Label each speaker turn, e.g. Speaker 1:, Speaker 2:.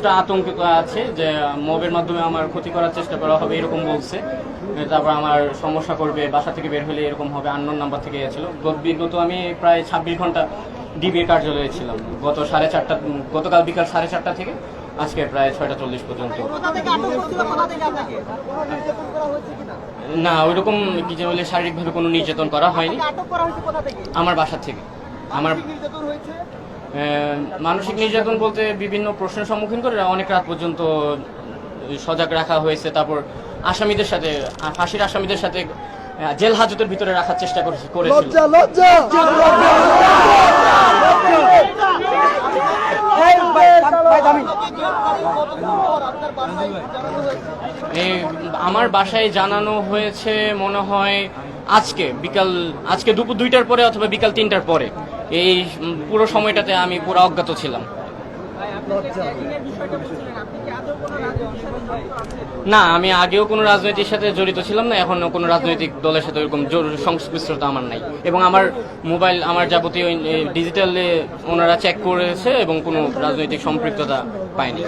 Speaker 1: কিছুটা আতঙ্কিত আছে যে মবের মাধ্যমে আমার ক্ষতি করার চেষ্টা করা হবে এরকম বলছে। তারপর আমার সমস্যা করবে, বাসা থেকে বের হলে এরকম হবে, আননোন নাম্বার থেকে গেছিল। বিগত আমি প্রায় 26 ঘন্টা ডিবির কার্যালয়ে ছিলাম, গতকাল বিকাল 4:30 থেকে আজকে প্রায় 6:40 পর্যন্ত। না, ওইরকম কি যে বলে শারীরিকভাবে কোনো নির্যাতন করা হয়নি। আমার বাসা থেকে। আমার মানসিক নির্যাতন বলতে বিভিন্ন প্রশ্নের সম্মুখীন করে অনেক রাত পর্যন্ত সজাগ রাখা হয়েছে। তারপর আসামিদের সাথে, ফাঁসির আসামিদের সাথে জেল হাজতের ভিতরে রাখার চেষ্টা করেছিল। আমার বাসায় জানানো হয়েছে মনে হয় আজকে দুপুর 2টার পরে অথবা বিকাল 3টার পরে। এই পুরো সময়টাতে আমি পুরো অজ্ঞাত ছিলাম। না, আমি আগেও কোনো রাজনৈতিক সাথে জড়িত ছিলাম না, এখনো কোনো রাজনৈতিক দলের সাথে এরকম সংশ্লিষ্টতা আমার নাই। এবং আমার মোবাইল, আমার যাবতীয় ডিজিটালে ওনারা চেক করেছে এবং কোনো রাজনৈতিক সম্পৃক্ততা পায়নি।